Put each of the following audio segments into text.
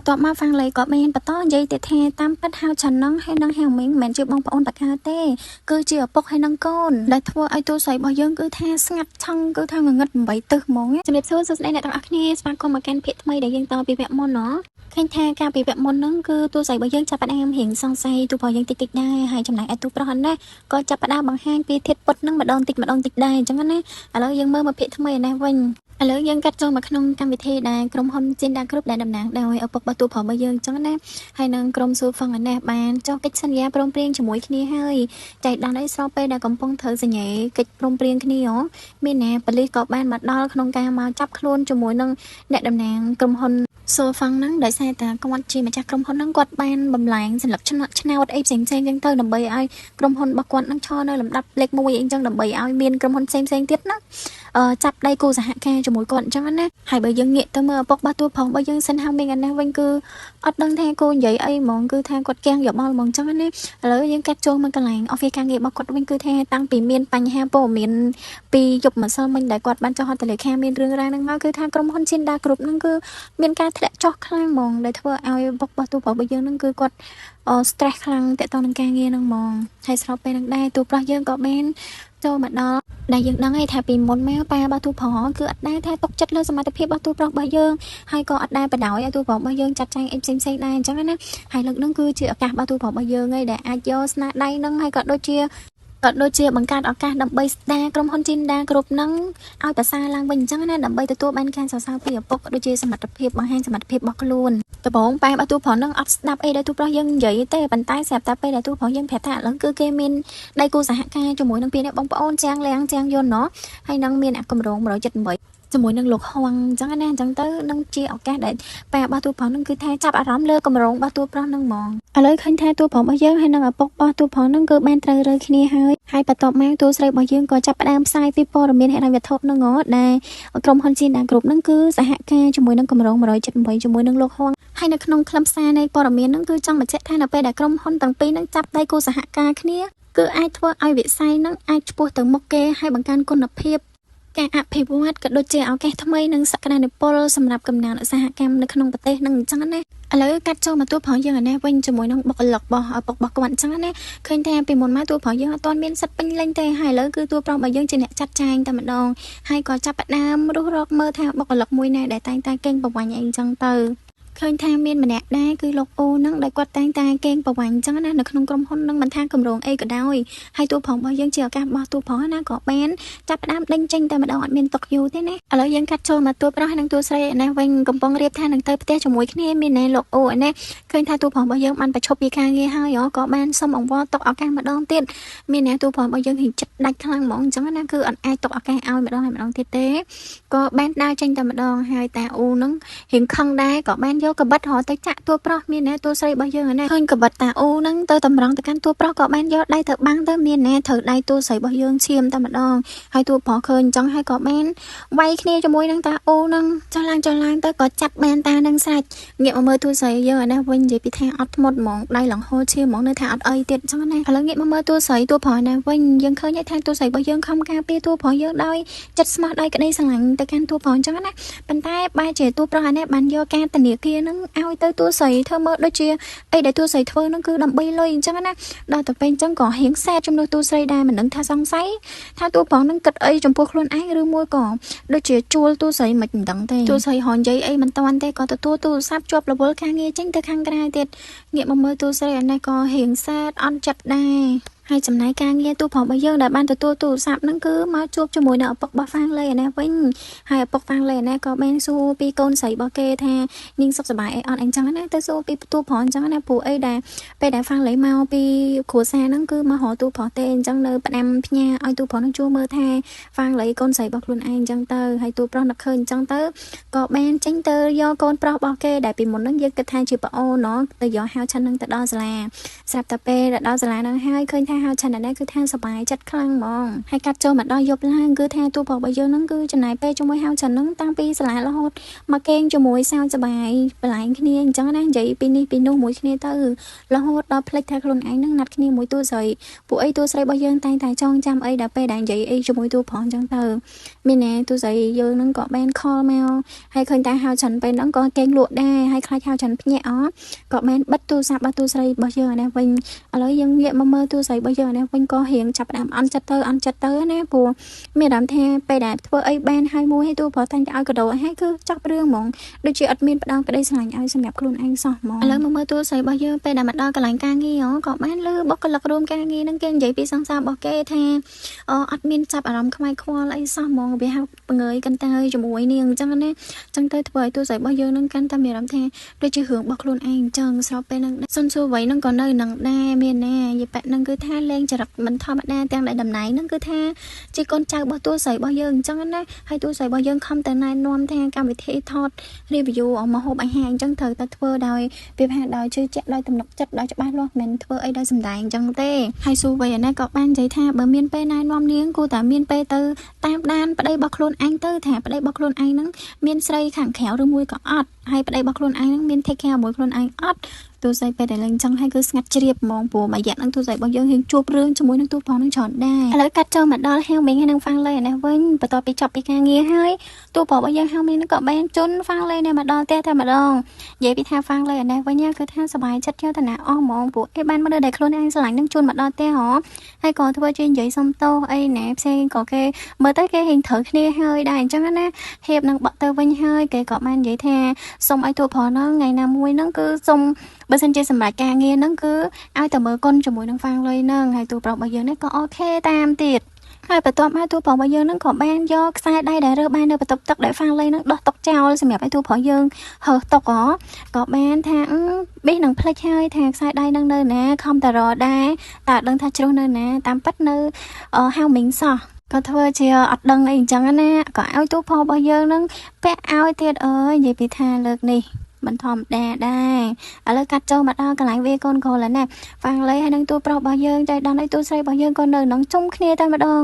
បន្ទាប់មកហ្វាំងលេក៏បានបន្តនិយាយទៀតថាតាមពិតហៅឆានងហើយនឹងហៅមីងមិនមែនជាបងប្អូនបកាទេគឺជាឪពុកហើយនឹងកូនដែលធ្វើឲ្យទូស្រីរបស់យើងគឺថាស្ងាត់ឆឹងគឺថាងងឹត8ទិសហ្មងជំរាបសួរសួស្តីអ្នកទាំងអស់គ្នាស្វាគមន៍មកកាន់ភាគថ្មីដែលយើងតពីវគ្គមុនណឃើញថាការពីវគ្គមុនហ្នឹងគឺទូស្រីរបស់យើងចាប់ផ្ដើមរៀងសង្ស័យទូរបស់យើងតិចតិចដែរហើយចំណែកឯទូប្រុសហ្នឹងក៏ចាប់ផ្ដើមបង្ហាញពីធាតុពុតហ្នឹងម្ដងតិចដែរអញ្ចឹងណាឥឡូវយើងមើលមកភាគថ្មីនេះវិញឥឡូវយើងកាត់ចូលមកក្នុងកម្មវិធីដែលក្រុមហ៊ុនចិនដាគ្រប់ដែលតំណាងដោយឪពុករបស់ទូប្រុសរបស់យើងអញ្ចឹងណាហើយនឹងក្រុមស៊ូហ្វឹងនេះបានចុះកិច្ចសន្យាព្រមព្រៀងជាមួយគ្នាហើយចៃដន្យអីស្របពេលដែលកំពុងត្រូវសញ្ញេកិច្ចព្រមព្រៀងគ្នាមានណាប៉ូលីសក៏បានមកដល់ក្នុងការមកចាប់ខ្លួនជាមួយនឹងអ្នកតំណាងក្រុមហ៊ុនស៊ូហ្វឹងហ្នឹងដោយសារតែគាត់ជាម្ចាស់ក្រុមហ៊ុនហ្នឹងគាត់បានបំលែងសញ្ញាឆ្នោតអីផ្សេងៗអញ្ចឹងទៅដើម្បីឲ្យក្រុមហ៊ុនរបស់គាត់ហ្នឹងឈរនៅលំដាប់លេខ1អីអញ្ចឹងដើម្បីឲ្យមានក្រុមហ៊ុនផ្សេងទៀតណាចាប់ដៃគូសហការជាមួយគាត់អញ្ចឹងណាហើយបើយើងងាកទៅមើលឪពុករបស់ទូផងបើយើងសិនហៅមីងអានេះវិញគឺអត់ដឹងថាគូនិយាយអីហ្មងគឺថាគាត់គាំងយោបល់ហ្មងអញ្ចឹងណាឥឡូវយើងកាត់ចូលមកកន្លែងអហ្វេការងាររបស់គាត់វិញគឺថាតាំងពីមានបញ្ហាព័ត៌មានពីយប់ម្សិលមិញដែលគាត់បានចុះហត្ថលេខាមានរឿងរ៉ាវហ្នឹងមកគឺថាក្រុមហ៊ុន Chinda Group ហ្នឹងគឺមានការធ្លាក់ចុះខ្លាំងហ្មងដែលធ្វើឲ្យឪពុករបស់ទូផងបើយើងហ្នឹងគឺគាត់stress ខ្លាំងតាក់ទងនឹងការងារហ្នឹងហ្មងហើយស្របពេលហ្នឹងដែរទូប្រុសយើងក៏បានចូលមកដល់ដែលយើងដឹងហើយថាពីមុនមកប៉ារបស់ទូប្រុសគឺអត់ដែរថាຕົកចិត្តលើសមត្ថភាពរបស់ទូប្រុសរបស់យើងហើយក៏អត់ដែរបដ ாய் ឲ្យទូប្រុសរបស់យើងចាត់ចែងអីផ្សេងៗដែរអញ្ចឹងណាហើយលើកហ្នឹងគឺជាឱកាសរបស់ទូប្រុសរបស់យើងហើយដែលអាចយកស្នាដៃហ្នឹងហើយក៏ដូចជាបង្កើតឱកាសដើម្បីស្ដារក្រុមហ៊ុន Chinda Group ហ្នឹងឲ្យប្រសើរឡើងវិញអញ្ចឹងណាដើម្បីទទួលបានការសរសើរពីឪពុកដូចជាសមត្ថភាពបង្ហាញសមត្ថភាពរបស់ខ្លួនដំបូងប៉ារបស់ទូប្រុសហ្នឹងអត់ស្ដាប់អីដែលទូប្រុសយើងនិយាយទេប៉ុន្តែស្រាប់តែពេលដែលទូប្រុសយើងប្រាប់ថាឥឡូវគឺគេមានដៃគូសហការជាមួយនឹងពីអ្នកបងប្អូនជាងលៀងជាងយន្តណោះហើយនឹងមានអាគម្រោង178ជាមួយនឹងលោកហងអញ្ចឹងណាអញ្ចឹងទៅនឹងជាឱកាសដែលប៉ារបស់ទូប្រុសហ្នឹងគឺថាចាប់អារម្មណ៍លើគម្រោងរបស់ទូប្រុសហ្នឹងហ្មងឥឡូវឃើញថាទូប្រុសរបស់យើងហើយនឹងឪពុករបស់ទូប្រុសហ្នឹងគឺបានត្រូវរើគ្នាហើយបន្ទាប់មកទូស្រីរបស់យើងក៏ចាប់ផ្ដើមផ្សាយពីព័ត៌មានហិរញ្ញវត្ថុហ្នឹងដែលក្រុមហ៊ុន Chinda Group ហ្នឹងគឺសហការជាមួយនឹងគម្រោង178ជាមួយនឹងលោកហងហើយនៅក្នុងខ្លឹមសារនៃព័ត៌មានហ្នឹងគឺចង់បញ្ជាក់ថានៅពេលដែលក្រុមហ៊ុនទាំងពីរហ្នឹងចាប់ដៃគូសហការគ្នាគឺអាចធ្វើឲ្យវិស័យហ្នឹងអាចឆ្ពោះទៅមុខគេហើយបង្កើនគុណភាពការអភិវឌ្ឍក៏ដូចជាឱកាសថ្មីនិងសក្តានុពលសម្រាប់កំណើនឧស្សាហកម្មនៅក្នុងប្រទេសហ្នឹងអញ្ចឹងណាឥឡូវកាត់ចូលមកទូប្រុសយើងអានេះវិញជាមួយនឹងបុគ្គលិករបស់ឪពុករបស់គាត់អញ្ចឹងណាឃើញថាពីមុនមកទូប្រុសយើងអត់ទាន់មានសិទ្ធិពេញលេញទេហើយឥឡូវគឺទូប្រុសរបស់យើងជាអ្នកចាត់ចែងតែម្ដងហើយក៏ចាប់ផ្ដើមរស់រកមើលថាបុគ្គលិកមួយណាដែលតែងតែកេងប្រវ័ញ្ចអីអញ្ចឹងទៅឃើញថាមានម្នាក់ដែរគឺលោកអូហ្នឹងដែលគាត់តែងតែកេងប្រវ័ញ្ចអញ្ចឹងណានៅក្នុងក្រុមហ៊ុនហ្នឹងមិនថាគម្រោងអីក៏ដោយហើយទូប្រុសរបស់យើងជាឱកាសរបស់ទូប្រុសណាក៏បានចាប់ផ្ដើមដេញចេញតែម្ដងអត់មានຕົកយូរទេណាឥឡូវយើងកាត់ចូលមកទូប្រុសហើយនឹងទូស្រីឯនេះវិញកំពុងរៀបថានឹងទៅផ្ទះជាមួយគ្នាមានណែលោកអូឯនេះឃើញថាទូប្រុសរបស់យើងបានបញ្ឈប់ពីការងារហើយក៏បានសុំអង្វរຕົកឱកាសម្ដងទៀតមានណែទូប្រុសរបស់យើងហ៊ានចិត្តដាច់ខ្លាំងហ្មងអញ្ចឹងណាគឺអត់អាចຕົកឱកាសឲ្យម្ដងហើយម្ដងទៀតទេក៏បានដើរចេញតែម្ដងហើយតាអូហ្នឹងរៀងខឹងដែរក៏បានយកកបិតរត់ទៅចាក់ទូប្រុសមានណែទូស្រីរបស់យើងណាឃើញកបិតតាអូហ្នឹងទៅតម្រង់ទៅកាន់ទូប្រុសក៏បានយកដៃទៅបាំងទៅមានណែត្រូវដៃទូស្រីរបស់យើងឈាមតែម្ដងហើយទូប្រុសឃើញអញ្ចឹងហើយក៏បានវាយគ្នាជាមួយនឹងតាអូហ្នឹងចុះឡើងទៅក៏ចាប់បានតានឹងស្រេចងាកមកមើលទូស្រីយើងអានេះវិញនិយាយពីថាអត់ធ្មត់ហ្មងដៃឡងហូរឈាមហ្មងនៅថាអត់អីទៀតអញ្ចឹងណាឥឡូវងាកមកមើលទូស្រីទូប្រុសណាវិញយើងឃើញថាទូស្រីរបស់យើងខំការពារទូប្រុសយើងដោយចិត្តស្មោះដោយក្តីស្រឡាញ់ទៅកាន់ទូប្រុសអញ្ចឹងណាប៉ុន្តែបែរជាទូប្រុសអានេះបានយកការធនាគារហ្នឹងឲ្យទៅទូស្រីធ្វើមើលដូចជាអីដែលទូស្រីធ្វើហ្នឹងគឺដើម្បីលុយអញ្ចឹងណាដល់ទៅពេលអញ្ចឹងក៏រៀងសែតចំនួនទូស្រីដែរមិនដឹងថាសង្ស័យថាទូប្រុសហ្នឹងគិតអីចំពោះខ្លួនឯងឬមួយក៏ដូចជាជួលទូស្រីមិនដឹងទេទូស្រីហៅនិយាយអីមិនតាន់ទេក៏ទទួលទូរស័ព្ទជាប់រវល់ការងារចេញទៅខាងក្រៅទៀតងាកមកមើលទូស្រីអានេះក៏រៀងសែតអន់ចិត្តដែរហើយចំណាយការងារទូប្រុសរបស់យើងដែលបានទទួលទូរស័ព្ទហ្នឹងគឺមកជួបជាមួយនៅឪពុករបស់ហ្វាងលេឯណាវិញហើយឪពុកហ្វាងលេឯណាក៏បានសួរពីកូនស្រីរបស់គេថានាងសុខសប្បាយអីអត់អីចឹងណាទៅសួរពីទូប្រុសអញ្ចឹងណាព្រោះអីដែលពេលដែលហ្វាងលេមកពីគ្រួសារហ្នឹងគឺមករកទូប្រុសទេអញ្ចឹងនៅផ្ដាំផ្ញើឲ្យទូប្រុសហ្នឹងជួមើលថាហ្វាងលេកូនស្រីរបស់ខ្លួនឯងអញ្ចឹងទៅហើយទូប្រុសនឹកឃើញអញ្ចឹងទៅក៏បានចេញទៅយកកូនប្រុសរបស់គេដែលពីមុនហ្នឹងយើងគិតថាជាប្អូនណោះទៅយកហៅឆានហ្នឹងទៅដល់សាលាស្រាប់តែពេលដល់សាលាហ្នឹងហើយឃើញថា ថាហៅឆាននេះគឺថាសប្បាយចិត្តខ្លាំងហ្មងហើយកាត់ចូលមកដល់យប់ឡើងគឺថាទូបងរបស់យើងហ្នឹងគឺចំណាយពេលជាមួយហៅឆានហ្នឹងតាំងពីសាលារហូតមកគេងជាមួយសើចសប្បាយបន្លែងគ្នាអញ្ចឹងណានិយាយពីនេះពីនោះមួយគ្នាទៅរហូតដល់ផ្លេចថាខ្លួនឯងហ្នឹងណាត់គ្នាមួយទូស្រីពួកអីទូស្រីរបស់យើងតែងតែចងចាំអីដល់ពេលដែលនិយាយអីជាមួយទូផងអញ្ចឹងទៅមានណាទូស្រីយើងហ្នឹងក៏បានខលមកហើយឃើញតែហៅឆានពេលហ្នឹងក៏គេងលក់ដែរហើយខ្លាចហៅឆានភ្ញាក់អត់ក៏បានបិទទូរស័ព្ទរបស់ទូស្រីរបស់យើងណាវិញឥឡូវយើងងាកមកមើលទូស្រីរបស់យើងណាវិញក៏រៀងចាប់ផ្ដើមអន់ចិត្តទៅណាព្រោះមានអារម្មណ៍ថាពេលដែលធ្វើអីបានហើយមួយឲ្យទូប្រតែងតែឲ្យកដោឲ្យគឺចប់រឿងហ្មងដូចជាអត់មានផ្ដោតក្តីស្រឡាញ់ឲ្យសម្រាប់ខ្លួនឯងសោះហ្មងឥឡូវមកមើលទូស្រីរបស់យើងពេលដែលមកដល់កន្លែងការងារក៏បានលើបុគ្គលិករួមការងារហ្នឹងគេនិយាយពីសង្សាររបស់គេថាអត់មានចាប់អារម្មណ៍ខ្វាយខ្វល់អីសោះហ្មងវាហៅបង្ងើយកាន់តែជាមួយនាងអញ្ចឹងណាអញ្ចឹងទៅធ្វើឲ្យទូស្រីរបស់យើងហ្នឹងកាន់តែមានអារម្មណ៍ថាដូចជារឿងរបស់ខ្លួនឯងអញ្ចឹងស្របពេលហ្នឹងសុនសួរໄວហ្នឹងក៏នៅនឹងដែរមានណាយីប៉ាក់ហ្នឹងគឺថាលេងចរិតមិនធម្មតាទាំងដែលតំណែងហ្នឹងគឺថាជាកូនចៅរបស់ទូស្រីរបស់យើងអញ្ចឹងណាហើយទូស្រីរបស់យើងខំតែណែនាំថាកម្មវិធីថត review អមហូបអាហារអញ្ចឹងត្រូវតែធ្វើដោយវាផាដោយជឿជាក់ដោយទំនុកចិត្តដោយច្បាស់លាស់មិនធ្វើអីដោយសម្ដែងអញ្ចឹងទេហើយសួរໄວណាក៏បាននិយាយថាបើមានពេលណែនាំនាងគួរតែមានពេលទៅតាមដានប្តីរបស់ខ្លួនឯងទៅថាប្តីរបស់ខ្លួនឯងហ្នឹងមានស្រីខាងក្រៅឬមួយក៏អត់ហើយប្តីរបស់ខ្លួនឯងហ្នឹងមាន take care មួយខ្លួនឯងអត់ទូស្រីពេលដែលឡើងចឹងហើយគឺស្ងាត់ជ្រាបហ្មងព្រោះមួយរយៈហ្នឹងទូស្រីរបស់យើងរៀងជួបរឿងជាមួយនឹងទូផងនឹងច្រើនដែរឥឡូវកាត់ចូលមកដល់ហេវមីងហើយនឹងហ្វាំងលេនេះវិញបន្ទាប់ពីចប់ពីការងារហើយទូផងរបស់យើងហេវមីងហ្នឹងក៏បានជន់ហ្វាំងលេនេះមកដល់ផ្ទះតែម្ដងនិយាយពីថាហ្វាំងលេនេះវិញគឺថាសប្បាយចិត្តយកតាណាអស់ហ្មងព្រោះគេបានមើលដែលខ្លួនឯងស្រឡាញ់នឹងជន់មកដល់ផ្ទះហ៎ហើយក៏ធ្វើជានិយាយសុំទោសអីណែផ្សេងក៏គេមើលទៅគេរៀងត្រូវគ្នាហើយដែរអញ្ចឹងណាហៀបនឹងបក់ទៅវិញហើយគេក៏បាននិយាយថាសុំឲ្យទូផងហ្នឹងថ្ងៃណាមួយហ្នឹងគឺសុំបើសិនជាសម្រាប់ការងារហ្នឹងគឺឲ្យតែមើលកុនជាមួយនឹងហ្វាំងលុយហ្នឹងហើយទូប្រុសរបស់យើងនេះក៏អូខេតាមទៀតហើយបន្ទាប់មកទូប្រុសរបស់យើងហ្នឹងក៏បានយកខ្សែដៃដែលរើសបាននៅបន្ទប់ទឹកដែលហ្វាំងលុយហ្នឹងដោះតុកចោលសម្រាប់ឲ្យទូប្រុសយើងហើតុកក៏បានថាបេះនឹងផ្លិចហើយថាខ្សែដៃហ្នឹងនៅណាខំតារដែរតែអត់ដឹងថាជ្រុះនៅណាតាមពិតនៅហៅមីងសោះក៏ធ្វើជាអត់ដឹងអីអញ្ចឹងណាក៏ឲ្យទូប្រុសរបស់យើងហ្នឹងពាក់ឲ្យទៀតអើយនិយាយពីថាលើកនេះមិនធម្មតាដែរឥឡូវកាត់ចូលមកដល់កន្លែងវាកូនគ្រូแล้วណាហ្វាំងលុយហើយនឹងទូប្រុសរបស់យើងចៃដន្យឲ្យទូស្រីរបស់យើងក៏នៅនឹងជុំគ្នាតែម្ដង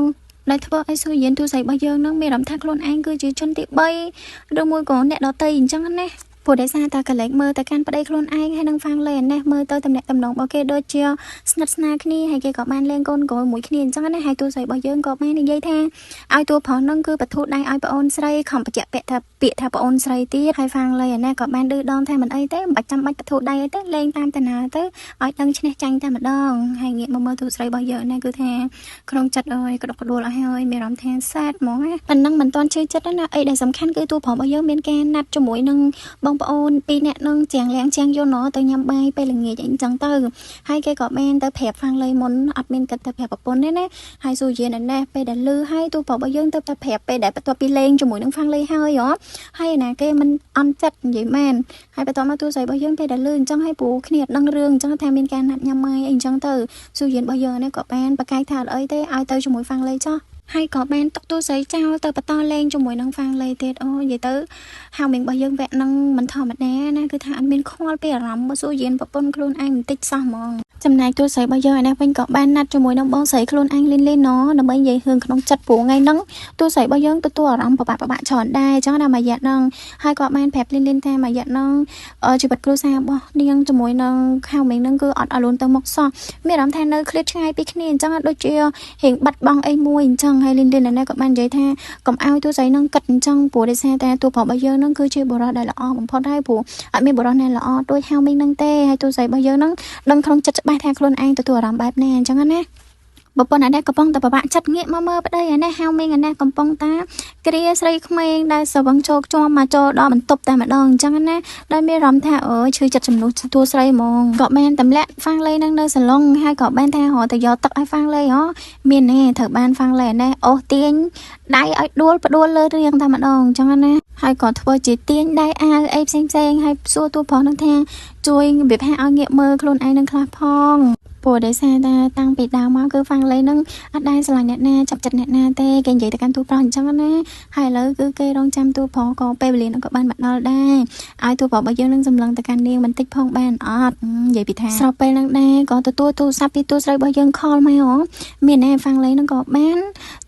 ដែលធ្វើឲ្យស៊ូយៀនទូស្រីរបស់យើងនឹងមានអារម្មណ៍ថាខ្លួនឯងគឺជាជនទី3ឬមួយក៏អ្នកដទៃអញ្ចឹងណាព្រោះដោយសារតែកលែកមើលទៅកាន់ប្តីខ្លួនឯងហើយនឹងហ្វាំងលុយនេះមើលទៅតំណែងតំណងរបស់គេដូចជាស្និទ្ធស្នាលគ្នាហើយគេក៏បានលេងកូនក្រូចមួយគ្នាអញ្ចឹងណាហើយទូស្រីរបស់យើងក៏បាននិយាយថាឲ្យតួប្រុសនឹងគឺបទូដៃឲ្យប្អូនស្រីខំបញ្ជាក់ពាក្យថាប្អូនស្រីទៀតហើយហ្វាំងលុយណាក៏បានឌឺដងថាមិនអីទេមិនបាច់ចាំបាច់បទូដៃអីទេលេងតាមតាណាទៅឲ្យដឹងឈ្នះចាញ់តែម្ដងហើយងាកមកមើលទូស្រីរបស់យើងណាគឺថាក្នុងចិត្តអើយក្តុកក្តួលអស់ហើយមានអារម្មណ៍ថាសែតហ្មងណាប៉ុណ្ណឹងមិនទាន់ជឿចិត្តណាអីដែលសំខាន់គឺតួប្រុសរបស់យើងមានការណាត់ជាមួយនឹងបងប្អូនពីរនាក់នឹងជាងលៀងជាងយន់ទៅញ៉ាំបាយពេលល្ងាចអីចឹងទៅហើយគេក៏បានទៅប្រាប់ហ្វាំងលុយមុនអត់មានគិតទៅប្រាប់ប្រពន្ធទេណាហើយស៊ូយៀនណែពេលដែលលឺហើយទូប្រុសរបស់យើងទៅតែប្រាប់ពេលដែលបន្ទាប់ពីលេងជាមួយនឹងហ្វាំងលុយហើយណាគេមិនអន់ចិត្តនិយាយមែនហើយបន្ទាប់មកទូស្រីរបស់យើងពេលដែលលឺអញ្ចឹងហើយព្រោះគ្នាអត់ដឹងរឿងអញ្ចឹងថាមានការណាត់ញ៉ាំបាយអីអញ្ចឹងទៅស៊ូយៀនរបស់យើងណាក៏បានបកកាយថាអត់អីទេឲ្យទៅជាមួយហ្វាំងលុយចោះហើយក៏បានទុកទូស្រីចោលទៅបន្តលេងជាមួយនឹងហ្វាំងលុយទៀតអូនិយាយទៅហៅមីងរបស់យើងវគ្គហ្នឹងមិនធម្មតាណាគឺថាអត់មានខ្វល់ពីអារម្មណ៍របស់ស៊ូយៀនប្រពន្ធខ្លួនឯងបន្តិចសោះហ្មងចំណែកទូស្រីរបស់យើងឯនេះវិញក៏បានណាត់ជាមួយនឹងបងស្រីខ្លួនឯងលីនដើម្បីនិយាយរឿងក្នុងចិត្តព្រោះថ្ងៃហ្នឹងទូស្រីរបស់យើងទទួលអារម្មណ៍ពិបាកច្រើនដែរអញ្ចឹងណាមួយរយៈហ្នឹងហើយក៏បានប្រាប់លីនថាមួយរយៈហ្នឹងជីវិតគ្រួសាររបស់នាងជាមួយនឹងហៅមីងហ្នឹងគឺអត់ឲ្យលូនទៅមុខសោះមានអារម្មណ៍ថានៅឃ្លាតឆ្ងាយពីគ្នាអញ្ចឹងដូចជារៀងបាត់បង់អីមួយអញ្ចឹងហើយលីនណាក៏បាននិយាយថាកុំឲ្យទូស្រីហ្នឹងគិតអញ្ចឹងព្រោះដោយសារតែទូប្រុសរបស់យើងហ្នឹងគឺជាបុរសដែលល្អបំផុតហើយព្រោះអត់មានបុរសណាល្អដូចហៅមីងហ្នឹងទេហើយទូស្រីរបស់យើងហ្នឹងដឹងក្នុងចិត្តច្បាស់ថាខ្លួនឯងទទួលអារម្មណ៍បែបណាអញ្ចឹងណាបើប៉ុណ្ណាដែរកំពុងតែពិបាកចិត្តងាកមកមើលប្តីអានេះហៅមីងអានេះកំពុងតាគ្រាស្រីក្មេងដែលស្រវឹងជោគជាំមកចូលដល់បន្ទប់តែម្ដងអញ្ចឹងណាដែលមានអារម្មណ៍ថាអើយឈឺចិត្តចំនួនទួស្រីហ្មងក៏បានតម្លាក់ហ្វាំងលុយនឹងនៅសាឡុងហើយក៏បានថារត់ទៅយកទឹកឲ្យហ្វាំងលុយមានទេត្រូវបានហ្វាំងលុយអានេះអូសទាញដៃឲ្យដួលផ្ដួលលើរៀងតែម្ដងអញ្ចឹងណាហើយក៏ធ្វើជាទាញដៃអាវអីផ្សេងហើយសួរទូប្រុសនឹងថាជួយរបៀបថាឲ្យងាកមើលខ្លួនឯងនឹងខ្លះផង ព្រោះដោយសារតែតាំងពីដើមមកគឺហ្វាំងលេនឹងអត់ដែរស្រឡាញ់អ្នកណាចាប់ចិត្តអ្នកណាទេគេនិយាយទៅកាន់ទូប្រុសអញ្ចឹងណាហើយឥឡូវគឺគេរងចាំទូប្រុសក៏ពេលវេលានឹងក៏បានមកដល់ដែរឲ្យទូប្រុសរបស់យើងនឹងសម្លឹងទៅកាន់នាងបន្តិចផងបានអត់និយាយពីថាស្របពេលនឹងដែរក៏ទទួលទូរស័ព្ទពីទូស្រីរបស់យើងខលមកហ៎មានណែហ្វាំងលេនឹងក៏បាន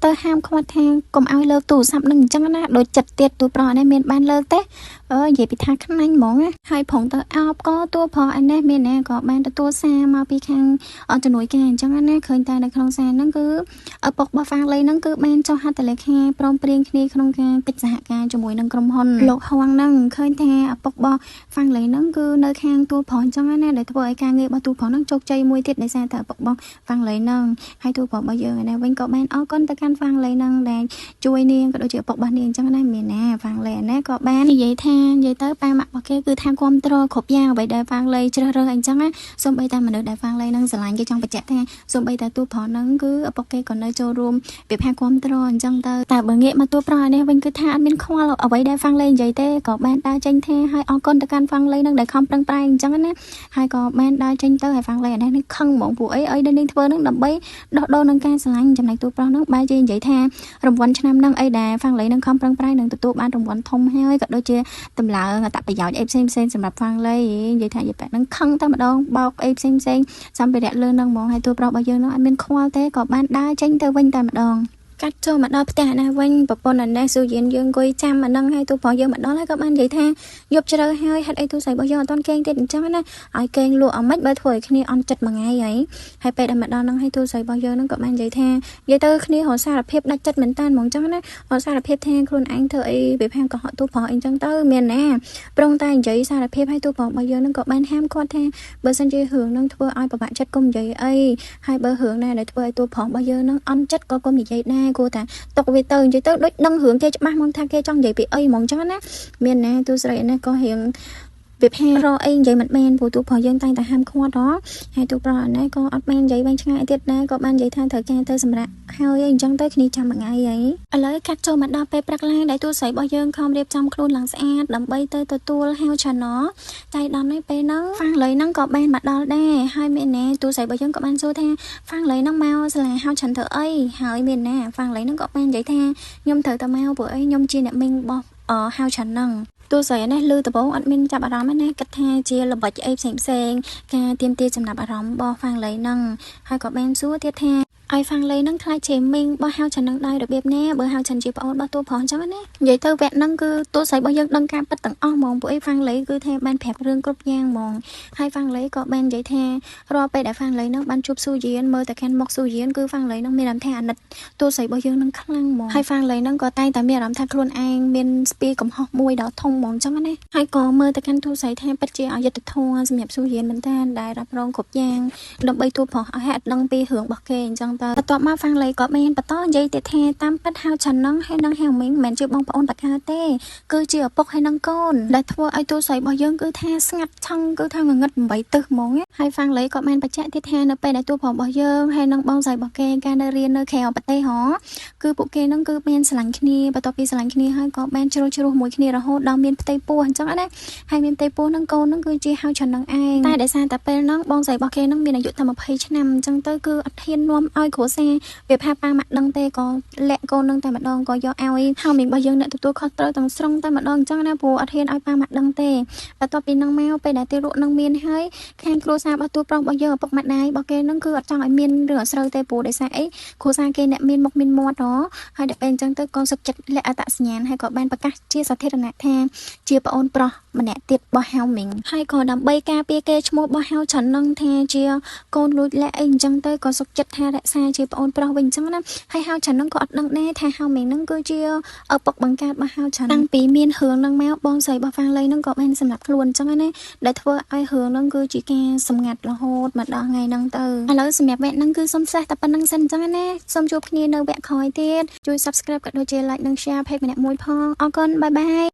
ទៅហាមឃាត់ថាកុំឲ្យលើកទូរស័ព្ទនឹងអញ្ចឹងណាដូចចិត្តទៀតទូប្រុសនេះមានបានលើកទេនិយាយពីថាខ្លាញ់ហ្មងណាហើយប្រងទៅអោបក៏តួប្រុសឯនេះមានណែក៏បានទទួលសារមកពីខាងជំនួយការអញ្ចឹងណាឃើញតែនៅក្នុងសារហ្នឹងគឺឪពុករបស់ហ្វាំងលេហ្នឹងគឺបានចុះហត្ថលេខាព្រមព្រៀងគ្នាក្នុងការកិច្ចសហការជាមួយនឹងក្រុមហ៊ុនលោកហងហ្នឹងឃើញថាឪពុករបស់ហ្វាំងលេហ្នឹងគឺនៅខាងតួប្រុសអញ្ចឹងណាដែលធ្វើឲ្យការងាររបស់តួប្រុសហ្នឹងជោគជ័យមួយទៀតដោយសារតែឪពុករបស់ហ្វាំងលេហ្នឹងហើយតួប្រុសរបស់យើងឯនេះវិញក៏បានអរគុណទៅកាន់ហ្វាំងលេហ្នឹងដែលជួយនាងក៏ដូចជាឪពុករបស់នាងអញ្ចឹងណាមានណាហ្វាំងលេឯនេះក៏បាននិយាយថានិយាយទៅប៉ាម៉ាក់របស់គេគឺថាគ្រប់ត្រគ្រប់យ៉ាងអ្វីដែលហ្វាំងលេជ្រើសរើសអញ្ចឹងណាសូម្បីតែមនុស្សដែលហ្វាំងលេនឹងស្រឡាញ់គេចង់បញ្ជាក់ថាសូម្បីតែទូប្រុសហ្នឹងគឺឪពុកគេក៏នៅចូលរួមពីផាគ្រប់ត្រអញ្ចឹងទៅតែបើងាកមកទូប្រុសនេះវិញគឺថាអត់មានខ្វល់អ្វីដែលហ្វាំងលេនិយាយទេក៏បានដើរចេញថាឲ្យអរគុណទៅកាន់ហ្វាំងលេនឹងដែលខំប្រឹងប្រែងអញ្ចឹងណាហើយក៏បានដើរចេញទៅហើយហ្វាំងលេនេះខឹងហ្មងពួកអីដែលនាងធ្វើហ្នឹងដើម្បីដោះដូរនឹងការស្រឡាញ់ចំណែកទូប្រុសហ្នឹងបែរជានិយាយថារង្វាន់ឆ្នាំហ្នឹងអីដែលហ្វាំងលេនឹងខំប្រឹងប្រែងនឹងទទួលបានរង្វាន់ធំហើយក៏ដូចជាតម្លើងអត្ថប្រយោជន៍អីផ្សេងសម្រាប់ហ្វាំងលេនិយាយថាយាយប៉ែហ្នឹងខឹងតែម្ដងបោកអីផ្សេងសម្ភារៈលើនឹងហ្មងហើយទូប្រុសរបស់យើងហ្នឹងអត់មានខ្វល់ទេក៏បានដើរចេញទៅវិញតែម្ដងកាត់ចូលមកដល់ផ្ទះណាវិញប្រពន្ធអានេះស៊ូយៀនយើងអង្គុយចាំអានឹងហើយទូប្រុសយើងមកដល់ហើយក៏បាននិយាយថាយប់ជ្រៅហើយហេតុអីទូស្រីរបស់យើងអត់ទាន់គេងទៀតអញ្ចឹងណាឲ្យកេងលក់អាម៉េចបើធ្វើឲ្យគ្នាអន់ចិត្តមួយថ្ងៃហើយពេលដែលមកដល់នឹងហើយទូស្រីរបស់យើងនឹងក៏បាននិយាយថានិយាយទៅគ្នារកសារភាពដាច់ចិត្តមែនតើហ្មងអញ្ចឹងណារកសារភាពថាខ្លួនឯងធ្វើអីវាផាំកុហកទូប្រុសអីអញ្ចឹងទៅមានណាប្រងតែនិយាយសារភាពឲ្យទូប្រុសរបស់យើងនឹងក៏បានហាមគាត់ថាបើសិនជារឿងនឹងធ្វើឲ្យពិបាកចិត្តកុំនិយាយអីហើយបើរឿងណាដែលធ្វើឲ្យទូប្រុសរបស់យើងនឹងអន់ចិត្តក៏កុំនិយាយដែរគួរតែទុកវាទៅនិយាយទៅដូចដឹងរឿងគេច្បាស់ហ្មងថាគេចង់និយាយពីអីហ្មងចឹងណាមានណាទូស្រីនេះក៏រៀងវាផារអីនិយាយមិនបានព្រោះទូប្រុសយើងតែងតែហាមឃាត់ហ៎ហើយទូប្រុសនេះក៏អត់បាននិយាយវិញឆ្ងាយទៀតដែរក៏បាននិយាយថាត្រូវការទៅសម្រាប់ហើយអីអញ្ចឹងទៅគ្នាចាំមួយថ្ងៃឥឡូវកាត់ចូលមកដល់ពេលព្រឹកឡើងដែលទូស្រីរបស់យើងខំរៀបចំខ្លួនឡើងស្អាតដើម្បីទៅទទួលហៅឆាណោចៃដំនេះពេលហ្នឹងហ្វាំងលេហ្នឹងក៏បានមកដល់ដែរហើយមានណាទូស្រីរបស់យើងក៏បានសួរថាហ្វាំងលេហ្នឹងមកសាលាហៅឆាន់ធ្វើអីហើយមានណាហ្វាំងលេហ្នឹងក៏បាននិយាយថាខ្ញុំត្រូវទៅមកព្រោះអីខ្ញុំជាអ្នកមីងរបស់ហៅឆាន់ហ្នឹងទូស្រីនេះលឺដំបូងអត់មានចាប់អារម្មណ៍ណាគិតថាជាល្បិចអីផ្សេងការទៀមទាចំណាប់អារម្មណ៍របស់ហ្វាំងលេហ្នឹងហើយក៏បានសួរទៀតថាឲ្យហ្វាំងលេនឹងខ្លាចជាមីងរបស់ហៅឆាន់នឹងដោយរបៀបណាបើហៅឆាន់ជាប្អូនរបស់តួប្រុសអញ្ចឹងណានិយាយទៅវគ្គហ្នឹងគឺតួស្រីរបស់យើងដឹងការពិតទាំងអស់ហ្មងពួកអីហ្វាំងលេគឺថាបានប្រាប់រឿងគ្រប់យ៉ាងហ្មងហើយហ្វាំងលេក៏បាននិយាយថារាល់ពេលដែលហ្វាំងលេនឹងបានជួបស៊ូយៀនមើលតែកាន់មុខស៊ូយៀនគឺហ្វាំងលេនឹងមានអារម្មណ៍ថាអាណិតតួស្រីរបស់យើងនឹងខ្លាំងហ្មងហើយហ្វាំងលេនឹងក៏តែងតែមានអារម្មណ៍ថាខ្លួនឯងមានស្ពាយកំហុសមួយដ៏ធំហ្មងអញ្ចឹងណាហើយក៏មើលទៅកាន់តួស្រីថាពិតជាអយុត្តិធម៌សម្រាប់ស៊ូយៀនមែនតើដែលរ៉ាប់រងគ្រប់យ៉ាងដើម្បីតួប្រុសឲ្យហាក់ដឹងពីរឿងរបស់គេអញ្ចឹងទៅបន្ទាប់មកហ្វាំងលេក៏បានបន្តនិយាយទៀតថាតាមពិតហៅឆាន់នឹងហើយនឹងហៅមីងមិនមែនជាបងប្អូនបកាទេគឺជាឪពុកហើយនឹងកូនដែលធ្វើឲ្យតួស្រីរបស់យើងគឺថាស្ងាត់ឆឹងគឺថាងងឹត8ទិសហ្មងហើយហ្វាំងលេក៏បានបញ្ជាក់ទៀតថានៅពេលដែលតួប្រុសរបស់យើងហើយនឹងបងស្រីរបស់គេការនៅរៀននៅក្រៅប្រទេសហ៎គឺពួកគេនឹងគឺមានស្រឡាញ់គ្នាបន្ទាប់ពីស្រឡាញ់គ្នាហើយក៏បានជ្រុលជ្រោះមួយគ្នារហូតដល់មានផ្ទៃពោះអញ្ចឹងណាហើយមានផ្ទៃពោះនឹងកូននឹងគឺជាហៅឆាន់នឹងឯងតែដោយសារតែពេលហ្នឹងបងស្រីរបស់គេនឹងមានអាយុតែ20ឆ្នាំអញ្ចឹងទៅគឺអត់ហ៊ាននាំឲ្យគ្រួសារវាផាប៉ាម៉ាក់ដឹងទេក៏លាក់កូននឹងតែម្ដងក៏យកឲ្យហៅមីងរបស់យើងអ្នកទទួលខុសត្រូវទាំងស្រុងតែម្ដងអញ្ចឹងណាព្រោះអត់ហ៊ានឲ្យប៉ាម៉ាក់ដឹងទេបន្ទាប់ពីនឹងមកពេលដែលទីរក់នឹងមានហើយខាងគ្រួសាររបស់តួប្រុសរបស់យើងឪពុកម្ដាយរបស់គេនឹងគឺអត់ចង់ឲ្យមានរឿងអស្រូវទេព្រោះដោយសារអីគ្រួសារគេអ្នកមានមុខមានមាត់ហើយដល់ពេលអញ្ចឹងទៅក៏សុខចិត្តលាក់អត្តសញ្ញាណហើយក៏បានប្រកាសជាសាធារណៈថាជាប្អូនប្រុសម្នាក់ទៀតរបស់ហៅមីងហើយក៏ដើម្បីការពារគេឈ្មោះរបស់ហៅឆាន់នឹងថាជាកូនលួចលាក់អីអញ្ចឹងទៅក៏សុខចិត្តថារក្សាជាប្អូនប្រុសវិញអញ្ចឹងណាហើយហៅឆាន់នឹងក៏អត់ដឹងដែរថាហៅមីងនឹងគឺជាឪពុកបង្កើតរបស់ហៅឆាន់តាំងពីមានរឿងនឹងមកបងស្រីរបស់ហ្វាំងលេនឹងក៏បានសម្រាប់ខ្លួនអញ្ចឹងណាដែលធ្វើឲ្យរឿងនឹងគឺជាការសម្ងាត់រហូតមកដល់ថ្ងៃហ្នឹងទៅឥឡូវសម្រាប់វគ្គហ្នឹងគឺសូមសេះតែប៉ុណ្្នឹងសិនអញ្ចឹងណាសូមជួបគ្នានៅវគ្គក្រោយទៀតជួយ Subscribe ក៏ដូចជា Like និង Share page ម្នាក់មួយផងអរគុណបាយបាយ